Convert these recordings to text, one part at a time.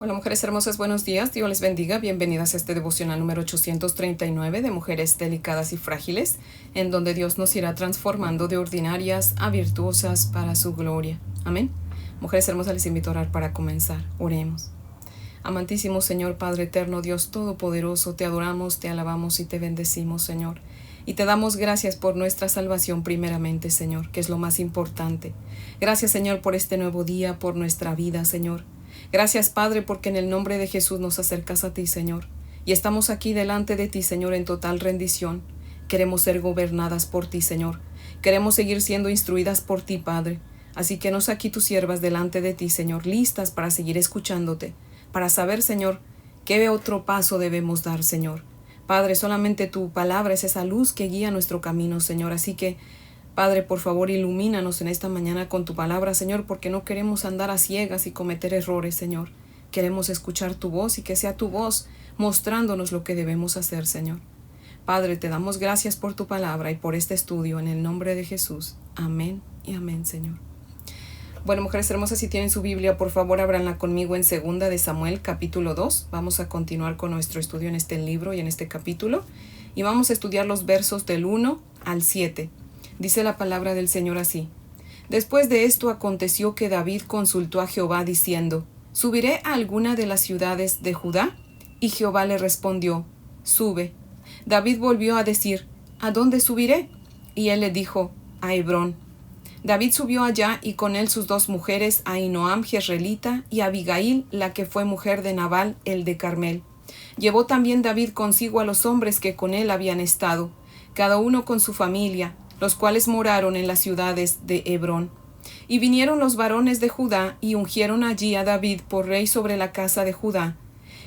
Hola mujeres hermosas, buenos días, Dios les bendiga, bienvenidas a este devocional número 839 de mujeres delicadas y frágiles, en donde Dios nos irá transformando de ordinarias a virtuosas para su gloria. Amén. Mujeres hermosas, les invito a orar para comenzar. Oremos. Amantísimo Señor, Padre eterno, Dios todopoderoso, te adoramos, te alabamos y te bendecimos, Señor. Y te damos gracias por nuestra salvación primeramente, Señor, que es lo más importante. Gracias, Señor, por este nuevo día, por nuestra vida, Señor. Gracias, Padre, porque en el nombre de Jesús nos acercas a ti, Señor. Y estamos aquí delante de ti, Señor, en total rendición. Queremos ser gobernadas por ti, Señor. Queremos seguir siendo instruidas por ti, Padre. Así que nos aquí tus siervas delante de ti, Señor, listas para seguir escuchándote, para saber, Señor, qué otro paso debemos dar, Señor. Padre, solamente tu palabra es esa luz que guía nuestro camino, Señor. Así que, Padre, por favor, ilumínanos en esta mañana con tu palabra, Señor, porque no queremos andar a ciegas y cometer errores, Señor. Queremos escuchar tu voz y que sea tu voz mostrándonos lo que debemos hacer, Señor. Padre, te damos gracias por tu palabra y por este estudio en el nombre de Jesús. Amén y amén, Señor. Bueno, mujeres hermosas, si tienen su Biblia, por favor, ábranla conmigo en 2 de Samuel, capítulo 2. Vamos a continuar con nuestro estudio en este libro y en este capítulo. Y vamos a estudiar los versos del 1 al 7. Dice la palabra del Señor así. Después de esto aconteció que David consultó a Jehová diciendo, ¿subiré a alguna de las ciudades de Judá? Y Jehová le respondió, sube. David volvió a decir, ¿a dónde subiré? Y él le dijo, a Hebrón. David subió allá y con él sus dos mujeres, Ahinoam jezreelita y Abigail, la que fue mujer de Nabal, el de Carmel. Llevó también David consigo a los hombres que con él habían estado, cada uno con su familia, los cuales moraron en las ciudades de Hebrón. Y vinieron los varones de Judá y ungieron allí a David por rey sobre la casa de Judá.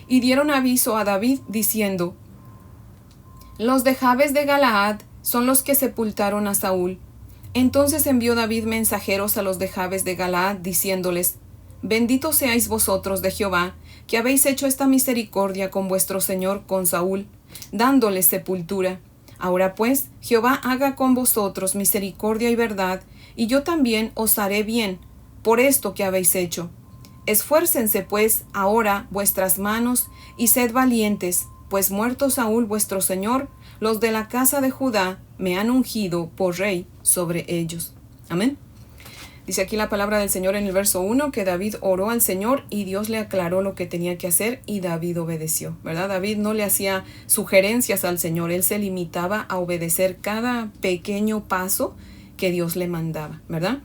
Y dieron aviso a David diciendo, los de Jabes de Galaad son los que sepultaron a Saúl. Entonces envió David mensajeros a los de Jabes de Galaad, diciéndoles, benditos seáis vosotros de Jehová, que habéis hecho esta misericordia con vuestro señor con Saúl, dándole sepultura. Ahora pues, Jehová haga con vosotros misericordia y verdad, y yo también os haré bien, por esto que habéis hecho. Esfuércense pues ahora vuestras manos, y sed valientes, pues muerto Saúl vuestro señor, los de la casa de Judá me han ungido por rey sobre ellos. Amén. Dice aquí la palabra del Señor en el verso 1 que David oró al Señor y Dios le aclaró lo que tenía que hacer y David obedeció, ¿verdad? David no le hacía sugerencias al Señor, él se limitaba a obedecer cada pequeño paso que Dios le mandaba, ¿verdad?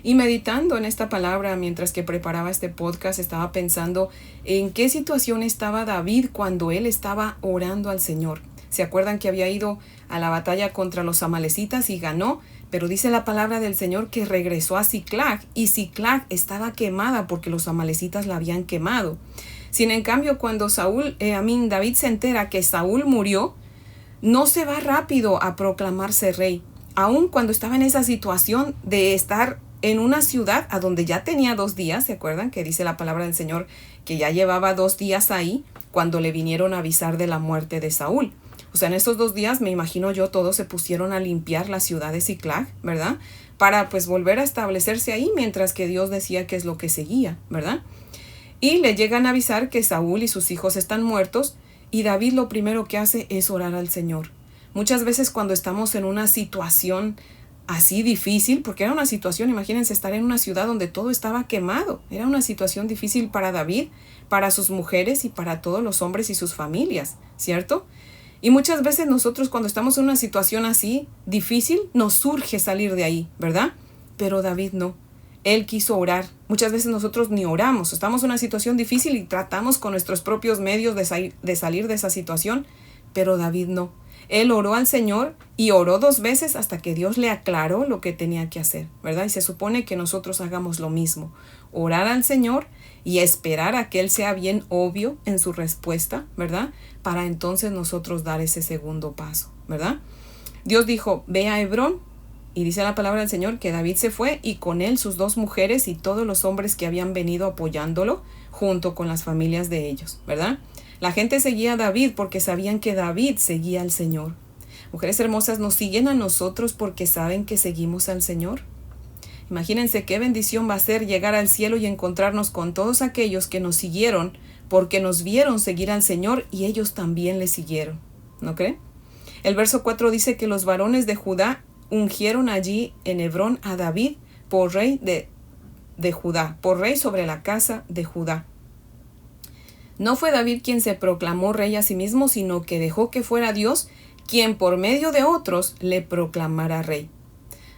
Y meditando en esta palabra mientras que preparaba este podcast, estaba pensando en qué situación estaba David cuando él estaba orando al Señor. ¿Se acuerdan que había ido a la batalla contra los amalecitas y ganó? Pero dice la palabra del Señor que regresó a Siclag y Siclag estaba quemada porque los amalecitas la habían quemado. Sin en cambio, cuando David se entera que Saúl murió, no se va rápido a proclamarse rey. Aun cuando estaba en esa situación de estar en una ciudad a donde ya tenía 2 días, ¿se acuerdan que dice la palabra del Señor que ya llevaba 2 días ahí cuando le vinieron a avisar de la muerte de Saúl? O sea, en estos 2 días, me imagino yo, todos se pusieron a limpiar la ciudad de Siclag, ¿verdad? Para pues volver a establecerse ahí mientras que Dios decía qué es lo que seguía, ¿verdad? Y le llegan a avisar que Saúl y sus hijos están muertos y David lo primero que hace es orar al Señor. Muchas veces cuando estamos en una situación así difícil, porque era una situación, imagínense estar en una ciudad donde todo estaba quemado, era una situación difícil para David, para sus mujeres y para todos los hombres y sus familias, ¿cierto? Y muchas veces nosotros cuando estamos en una situación así difícil, nos surge salir de ahí, ¿verdad? Pero David no. Él quiso orar. Muchas veces nosotros ni oramos. Estamos en una situación difícil y tratamos con nuestros propios medios de salir de esa situación. Pero David no. Él oró al Señor y oró 2 veces hasta que Dios le aclaró lo que tenía que hacer, ¿verdad? Y se supone que nosotros hagamos lo mismo. Orar al Señor y esperar a que Él sea bien obvio en su respuesta, ¿verdad? Para entonces nosotros dar ese segundo paso, ¿verdad? Dios dijo, ve a Hebrón, y dice la palabra del Señor que David se fue y con él sus 2 mujeres y todos los hombres que habían venido apoyándolo junto con las familias de ellos, ¿verdad? La gente seguía a David porque sabían que David seguía al Señor. Mujeres hermosas, ¿nos siguen a nosotros porque saben que seguimos al Señor? Imagínense qué bendición va a ser llegar al cielo y encontrarnos con todos aquellos que nos siguieron porque nos vieron seguir al Señor y ellos también le siguieron. ¿No creen? El verso 4 dice que los varones de Judá ungieron allí en Hebrón a David por rey de Judá, por rey sobre la casa de Judá. No fue David quien se proclamó rey a sí mismo, sino que dejó que fuera Dios quien por medio de otros le proclamara rey.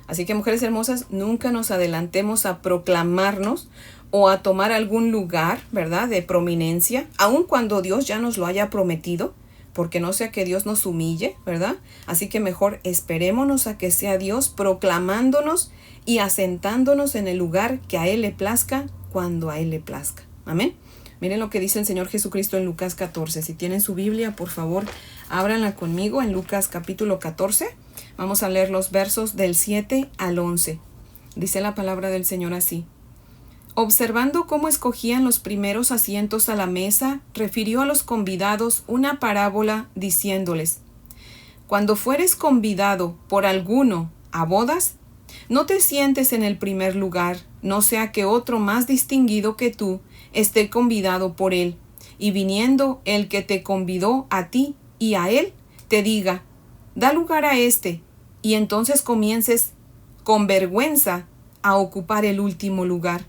Así que, mujeres hermosas, nunca nos adelantemos a proclamarnos o a tomar algún lugar, ¿verdad?, de prominencia, aun cuando Dios ya nos lo haya prometido, porque no sea que Dios nos humille, ¿verdad? Así que mejor esperémonos a que sea Dios proclamándonos y asentándonos en el lugar que a Él le plazca, cuando a Él le plazca. Amén. Miren lo que dice el Señor Jesucristo en Lucas 14. Si tienen su Biblia, por favor, ábranla conmigo en Lucas capítulo 14. Vamos a leer los versos del 7 al 11. Dice la palabra del Señor así. Observando cómo escogían los primeros asientos a la mesa, refirió a los convidados una parábola diciéndoles: Cuando fueres convidado por alguno a bodas, no te sientes en el primer lugar, no sea que otro más distinguido que tú esté convidado por él, y viniendo el que te convidó a ti y a él, te diga: da lugar a este, y entonces comiences con vergüenza a ocupar el último lugar.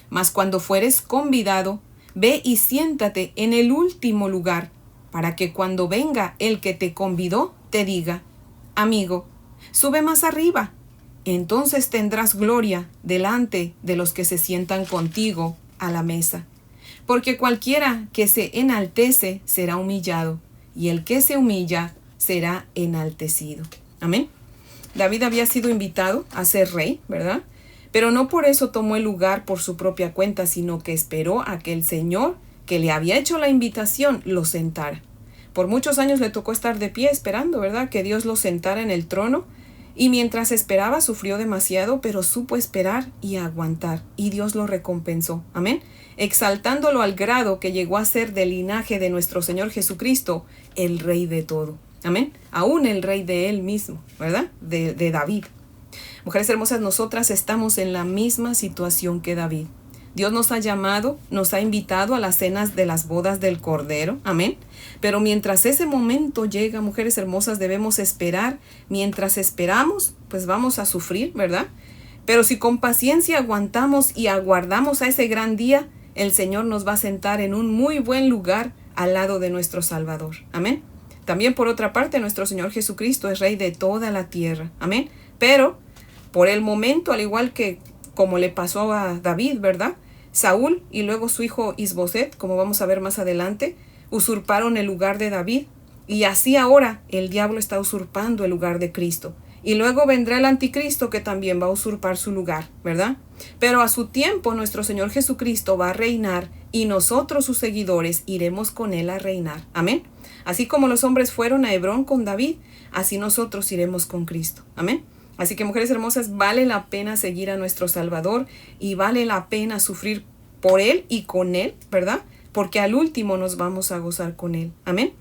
Mas cuando fueres convidado, ve y siéntate en el último lugar, para que cuando venga el que te convidó, te diga: amigo, sube más arriba. Entonces tendrás gloria delante de los que se sientan contigo a la mesa. Porque cualquiera que se enaltece será humillado, y el que se humilla será enaltecido. Amén. David había sido invitado a ser rey, ¿verdad? Pero no por eso tomó el lugar por su propia cuenta, sino que esperó a que el Señor, que le había hecho la invitación, lo sentara. Por muchos años le tocó estar de pie esperando, ¿verdad?, que Dios lo sentara en el trono. Y mientras esperaba sufrió demasiado, pero supo esperar y aguantar. Y Dios lo recompensó. Amén. Exaltándolo al grado que llegó a ser del linaje de nuestro Señor Jesucristo, el Rey de todo. Amén. Aún el Rey de Él mismo, ¿verdad? De David. Mujeres hermosas, nosotras estamos en la misma situación que David. Dios nos ha llamado, nos ha invitado a las cenas de las bodas del Cordero. Amén. Pero mientras ese momento llega, mujeres hermosas, debemos esperar. Mientras esperamos, pues vamos a sufrir, ¿verdad? Pero si con paciencia aguantamos y aguardamos a ese gran día, el Señor nos va a sentar en un muy buen lugar al lado de nuestro Salvador. Amén. También, por otra parte, nuestro Señor Jesucristo es Rey de toda la tierra. Amén. Pero por el momento, al igual que como le pasó a David, ¿verdad?, Saúl y luego su hijo Isboset, como vamos a ver más adelante, usurparon el lugar de David. Y así ahora el diablo está usurpando el lugar de Cristo. Y luego vendrá el anticristo que también va a usurpar su lugar, ¿verdad? Pero a su tiempo nuestro Señor Jesucristo va a reinar y nosotros, sus seguidores, iremos con Él a reinar. Amén. Así como los hombres fueron a Hebrón con David, así nosotros iremos con Cristo. Amén. Así que, mujeres hermosas, vale la pena seguir a nuestro Salvador y vale la pena sufrir por Él y con Él, ¿verdad? Porque al último nos vamos a gozar con Él. Amén.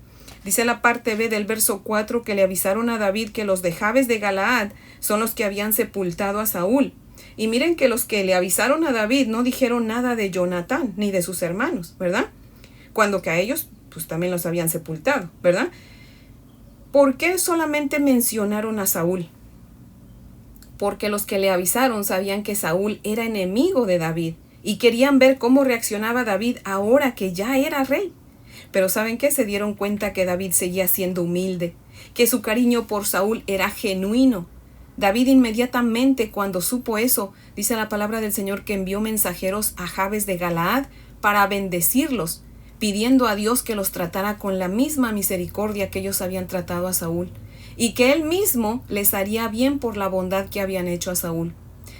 Dice la parte B del verso 4 que le avisaron a David que los de Jabes de Galaad son los que habían sepultado a Saúl. Y miren que los que le avisaron a David no dijeron nada de Jonatán ni de sus hermanos, ¿verdad? Cuando que a ellos pues también los habían sepultado, ¿verdad? ¿Por qué solamente mencionaron a Saúl? Porque los que le avisaron sabían que Saúl era enemigo de David y querían ver cómo reaccionaba David ahora que ya era rey. Pero ¿saben qué? Se dieron cuenta que David seguía siendo humilde, que su cariño por Saúl era genuino. David inmediatamente cuando supo eso, dice la palabra del Señor que envió mensajeros a Jabes de Galaad para bendecirlos, pidiendo a Dios que los tratara con la misma misericordia que ellos habían tratado a Saúl, y que él mismo les haría bien por la bondad que habían hecho a Saúl.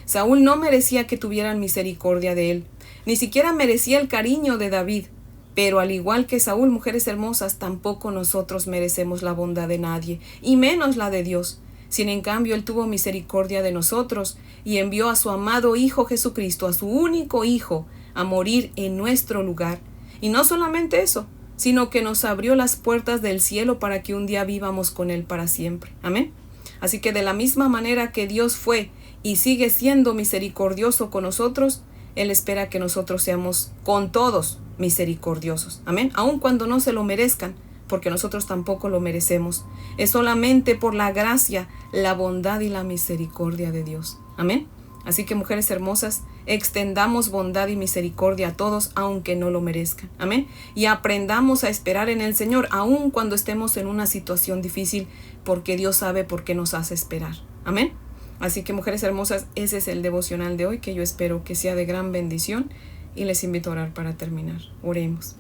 Saúl no merecía que tuvieran misericordia de él, ni siquiera merecía el cariño de David, pero al igual que Saúl, mujeres hermosas, tampoco nosotros merecemos la bondad de nadie, y menos la de Dios. Sin en cambio, Él tuvo misericordia de nosotros y envió a su amado Hijo Jesucristo, a su único Hijo, a morir en nuestro lugar. Y no solamente eso, sino que nos abrió las puertas del cielo para que un día vivamos con Él para siempre. Amén. Así que de la misma manera que Dios fue y sigue siendo misericordioso con nosotros, Él espera que nosotros seamos con todos misericordiosos. Amén. Aun cuando no se lo merezcan, porque nosotros tampoco lo merecemos. Es solamente por la gracia, la bondad y la misericordia de Dios. Amén. Así que, mujeres hermosas, extendamos bondad y misericordia a todos, aunque no lo merezcan. Amén. Y aprendamos a esperar en el Señor, aun cuando estemos en una situación difícil, porque Dios sabe por qué nos hace esperar. Amén. Así que, mujeres hermosas, ese es el devocional de hoy, que yo espero que sea de gran bendición, y les invito a orar para terminar. Oremos.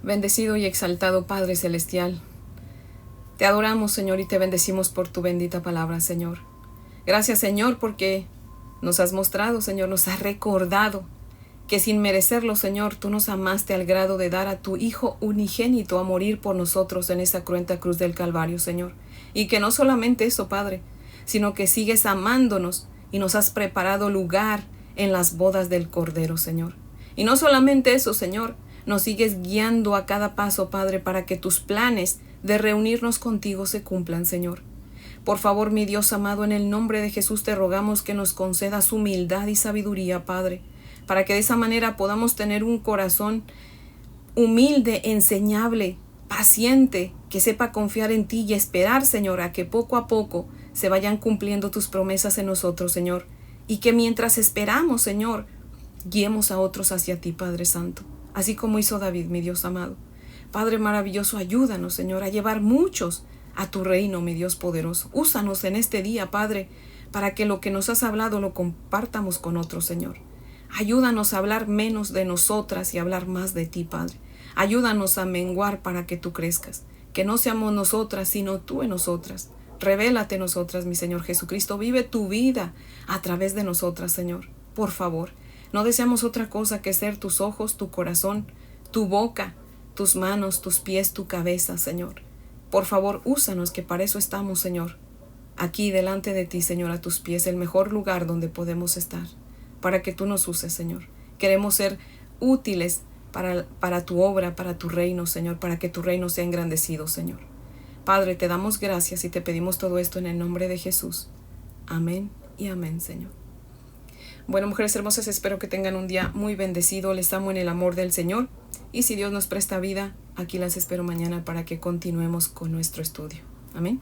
Bendecido y exaltado Padre Celestial, te adoramos, Señor, y te bendecimos por tu bendita palabra, Señor. Gracias, Señor, porque nos has mostrado, Señor, nos has recordado que sin merecerlo, Señor, tú nos amaste al grado de dar a tu Hijo unigénito a morir por nosotros en esa cruenta cruz del Calvario, Señor. Y que no solamente eso, Padre, sino que sigues amándonos y nos has preparado lugar en las bodas del Cordero, Señor. Y no solamente eso, Señor, nos sigues guiando a cada paso, Padre, para que tus planes de reunirnos contigo se cumplan, Señor. Por favor, mi Dios amado, en el nombre de Jesús te rogamos que nos concedas humildad y sabiduría, Padre, para que de esa manera podamos tener un corazón humilde, enseñable, paciente, que sepa confiar en ti y esperar, Señor, a que poco a poco se vayan cumpliendo tus promesas en nosotros, Señor. Y que mientras esperamos, Señor, guiemos a otros hacia ti, Padre Santo, así como hizo David, mi Dios amado. Padre maravilloso, ayúdanos, Señor, a llevar muchos a tu reino, mi Dios poderoso. Úsanos en este día, Padre, para que lo que nos has hablado lo compartamos con otros, Señor. Ayúdanos a hablar menos de nosotras y hablar más de ti, Padre. Ayúdanos a menguar para que tú crezcas. Que no seamos nosotras, sino tú en nosotras. Revélate en nosotras, mi Señor Jesucristo. Vive tu vida a través de nosotras, Señor. Por favor, no deseamos otra cosa que ser tus ojos, tu corazón, tu boca, tus manos, tus pies, tu cabeza, Señor. Por favor, úsanos, que para eso estamos, Señor. Aquí delante de ti, Señor, a tus pies, el mejor lugar donde podemos estar, para que tú nos uses, Señor. Queremos ser útiles para tu obra, para tu reino, Señor, para que tu reino sea engrandecido, Señor. Padre, te damos gracias y te pedimos todo esto en el nombre de Jesús. Amén y amén, Señor. Bueno, mujeres hermosas, espero que tengan un día muy bendecido. Les amo en el amor del Señor. Y si Dios nos presta vida, aquí las espero mañana para que continuemos con nuestro estudio. Amén.